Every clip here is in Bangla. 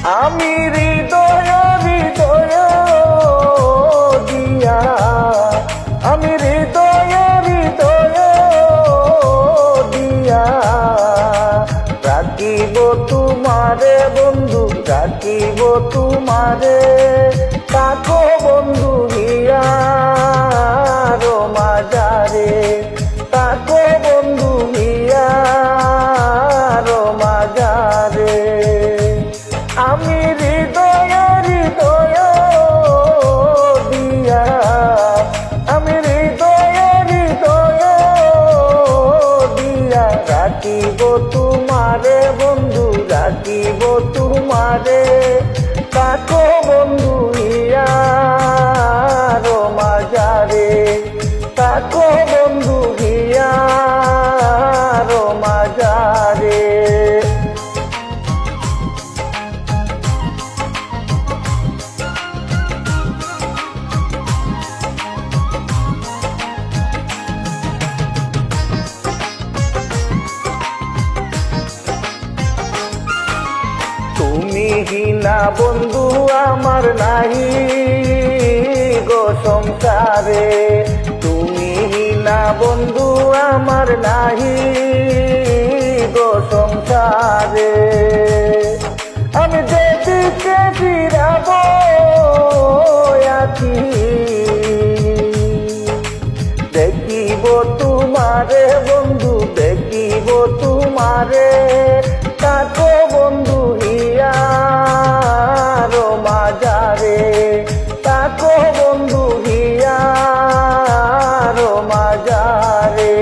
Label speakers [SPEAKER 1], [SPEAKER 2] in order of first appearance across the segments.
[SPEAKER 1] আমি হৃদয় হৃদয় দিয়া, আমি হৃদয় হৃদয় দিয়া রাখিব তোমারে বন্ধু, রাখিব তোমারে। তাকো বন্ধু হিয়া রো মাজারে, তাকো বন্ধু হিয়া রো মাজারে। আমি হৃদয় হৃদয় দিয়া, আমি হৃদয় হৃদয় দিয়া রাখিব তোমারে বন্ধু, রাখিব তোমারে। তাকো বন্ধু হিয়া রো মাজারে, তাকো বন্ধু হিয়া রো মাজারে। তুমি হিনা বন্ধু আমার নাহি গো সংসারে, তুমি হিনা বন্ধু আমার নাহি গো সংসারে। আমি যেদিকে ফিরাব আছি, দেখিব তোমারে বন্ধু, দেখিব তোমারে। তাকো বন্ধু হিয়া রো মাজারে, তাকো বন্ধু হিয়া রো মাজারে।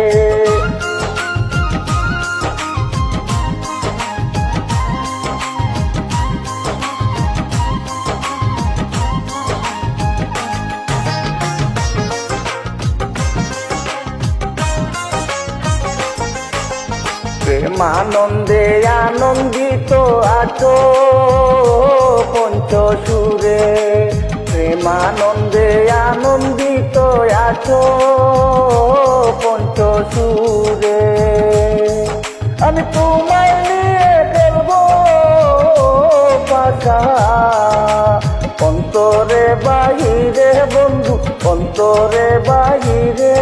[SPEAKER 1] প্রেমানন্দে আনন্দিত আছো পঞ্চসুরে, প্রেমানন্দে আনন্দিত আছো পঞ্চসুরে। আমি তোমায় নিয়ে ফেলবো বাসা অন্তরে বাহিরে বন্ধু, অন্তরে বাহিরে।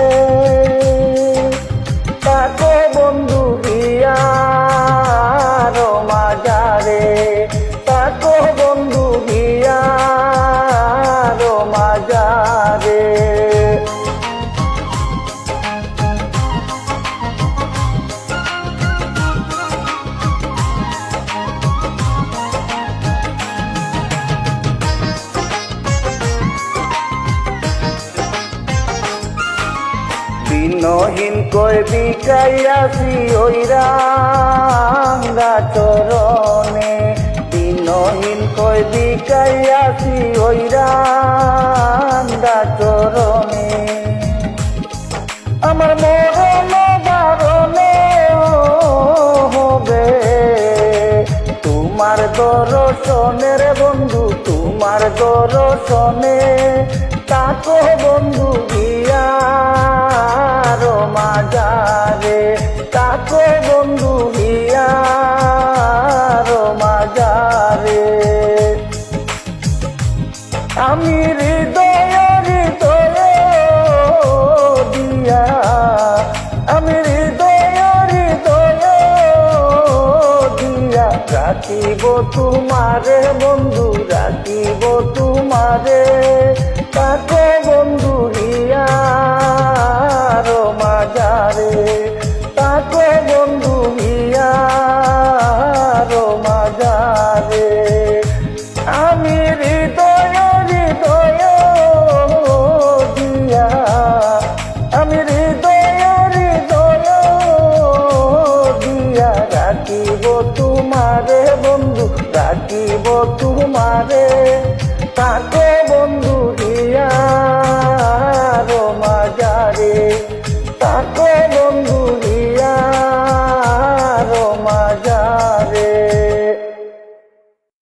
[SPEAKER 1] তাকো বন্ধু হিয়া রো মাজারে, তাকো বন্ধু হিয়া রো মাজারে। দিনহীন কই বিকাইয়াছি ওই রাঙ্গা চরণে, দিনহীন কই বিকাইয়াছি ওই রাঙ্গা চরণে। আমার মরণ বারণে হবে তোমার দর্শনের বন্ধু, তোমার দর্শনে। তাকো বন্ধু হিয়া রো মাজারে, তাকো বন্ধু হিয়া রো মাজারে। আমি হৃদয় হৃদয় দিয়া, আমি হৃদয় হৃদয় দিয়া রাখিব তোমারে বন্ধু, রাখিব তোমারে। তাকো বন্ধু হিয়া রো মাজারে, তাকো বন্ধু হিয়া রো মাজারে। আমি হৃদয় হৃদয় দিয়া, আমি হৃদয় হৃদয় দিয়া রাখিব তোমারে বন্ধু, রাখিব তোমারে। তাকো